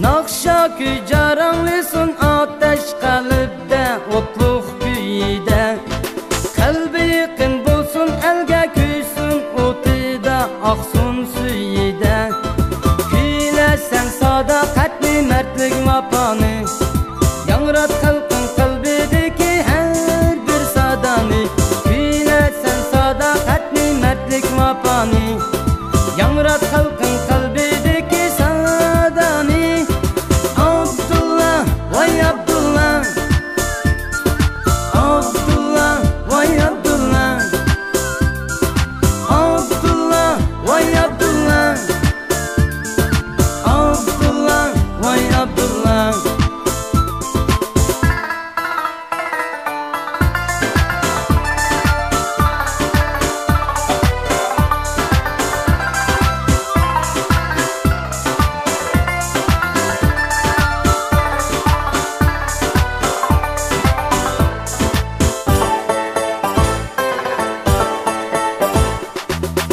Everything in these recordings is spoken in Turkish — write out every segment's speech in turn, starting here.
Nakşa köy caranlısın ateş kalbde otluk güyide. Kalbi yakın bulsun elge küysün otida aksun suyide. Küylesen sadakatli mertlik vapanı, yangrat kalkın kalbideki her bir sadanı. Küylesen sadakatli mertlik vapanı, yangrat kalkın kalbideki sadanı. Abdullah vay Abdullah, Abdullah vay Abdullah, Abdullah vay Abdullah, Abdullah vay Abdullah.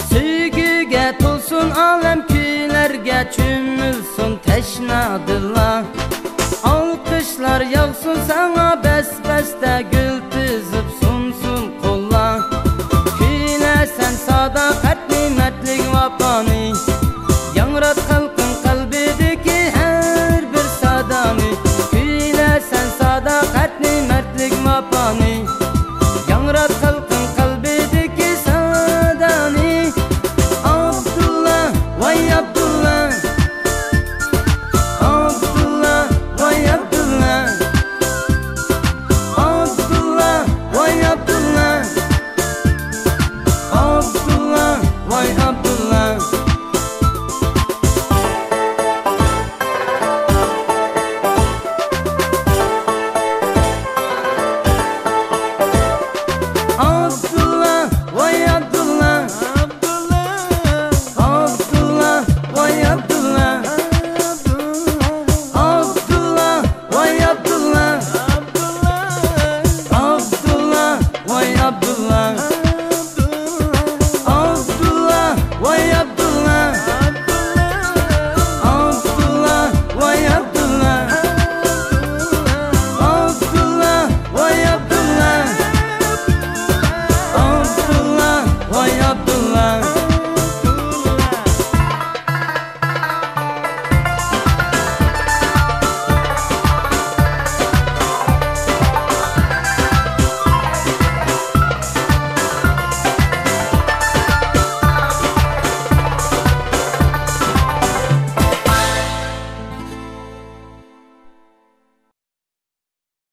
Sevgiga to'lsin olam, kuylarga cho'milsin tashnadirlar. Olqishlar yog'sin sana bas-basta gul